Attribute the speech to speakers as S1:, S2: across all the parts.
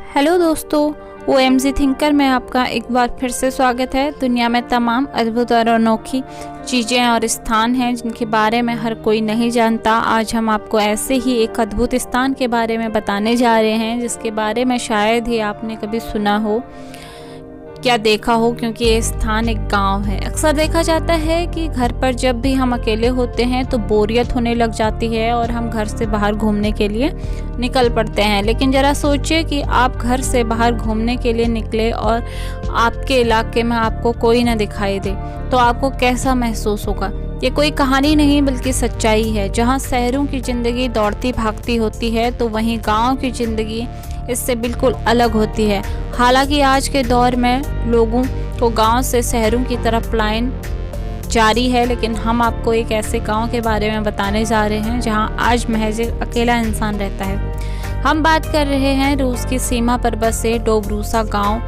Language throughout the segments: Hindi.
S1: हेलो दोस्तों, OMG थिंकर में आपका एक बार फिर से स्वागत है। दुनिया में तमाम अद्भुत और अनोखी चीज़ें और स्थान हैं जिनके बारे में हर कोई नहीं जानता। आज हम आपको ऐसे ही एक अद्भुत स्थान के बारे में बताने जा रहे हैं जिसके बारे में शायद ही आपने कभी सुना हो क्या देखा हो, क्योंकि ये स्थान एक गांव है। अक्सर देखा जाता है कि घर पर जब भी हम अकेले होते हैं तो बोरियत होने लग जाती है और हम घर से बाहर घूमने के लिए निकल पड़ते हैं। लेकिन ज़रा सोचिए कि आप घर से बाहर घूमने के लिए निकले और आपके इलाके में आपको कोई ना दिखाई दे, तो आपको कैसा महसूस होगा। ये कोई कहानी नहीं बल्कि सच्चाई है। जहाँ शहरों की ज़िंदगी दौड़ती भागती होती है तो वहीं गाँव की ज़िंदगी इससे बिल्कुल अलग होती है। हालांकि आज के दौर में लोगों को गांव से शहरों की तरफ पलायन जारी है, लेकिन हम आपको एक ऐसे गांव के बारे में बताने जा रहे हैं जहां आज महज एक अकेला इंसान रहता है। हम बात कर रहे हैं रूस की सीमा पर बसे डोबरूसा गांव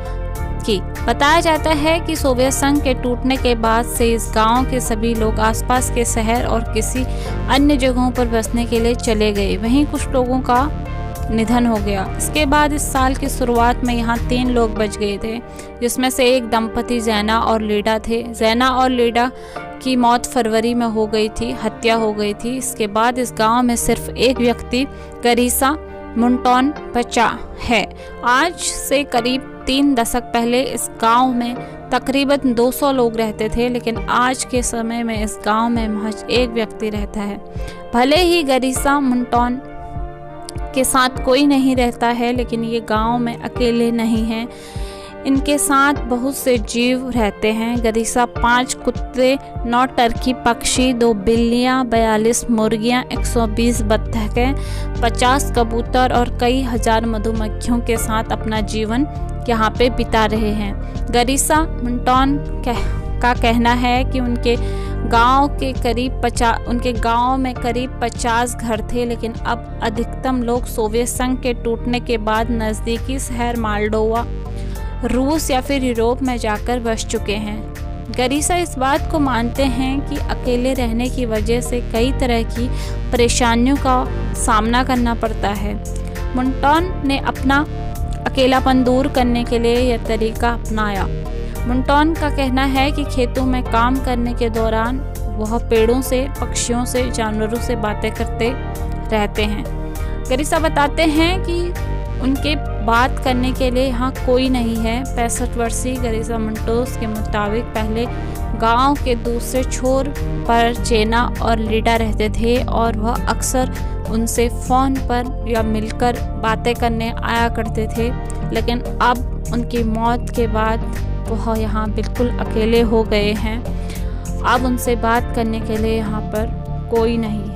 S1: की। बताया जाता है कि सोवियत संघ के टूटने के बाद से इस गांव के सभी लोग आसपास के शहर और किसी अन्य जगहों पर बसने के लिए चले गए। वहीं कुछ लोगों का निधन हो गया। इसके बाद इस साल की शुरुआत में यहाँ 3 लोग बच गए थे, जिसमें से एक दंपति ज़ैना और लीडा थे। ज़ैना और लीडा की मौत फरवरी में हो गई थी, हत्या हो गई थी। इसके बाद इस गांव में सिर्फ एक व्यक्ति गरिसा मुंटोन बचा है। आज से करीब 3 दशक पहले इस गांव में तकरीबन 200 लोग रहते थे, लेकिन आज के समय में इस गांव में महज एक व्यक्ति रहता है। भले ही गरिसा मुंटोन के साथ कोई नहीं रहता है, लेकिन ये गांव में अकेले नहीं हैं। इनके साथ बहुत से जीव रहते हैं। गरिसा 5 कुत्ते, 9 टर्की पक्षी, 2 बिल्लियां, 42 मुर्गियां, 120 बत्तखें, 50 कबूतर और कई हजार मधुमक्खियों के साथ अपना जीवन यहाँ पे बिता रहे हैं। गरिसा मुंटोन का कहना है कि उनके गांव में करीब 50 घर थे, लेकिन अब अधिकतम लोग सोवियत संघ के टूटने के बाद नज़दीकी शहर मोल्डोवा, रूस या फिर यूरोप में जाकर बस चुके हैं। गरिसा इस बात को मानते हैं कि अकेले रहने की वजह से कई तरह की परेशानियों का सामना करना पड़ता है। मुंटोन ने अपना अकेलापन दूर करने के लिए यह तरीका अपनाया। मुंटोन का कहना है कि खेतों में काम करने के दौरान वह पेड़ों से, पक्षियों से, जानवरों से बातें करते रहते हैं। गरिसा बताते हैं कि उनके बात करने के लिए यहाँ कोई नहीं है। 65 वर्षीय गरिसा मुंटोस के मुताबिक पहले गांव के दूसरे छोर पर ज़ैना और लीडा रहते थे और वह अक्सर उनसे फ़ोन पर या मिलकर बातें करने आया करते थे, लेकिन अब उनकी मौत के बाद वह यहाँ बिल्कुल अकेले हो गए हैं। अब उनसे बात करने के लिए यहाँ पर कोई नहीं है।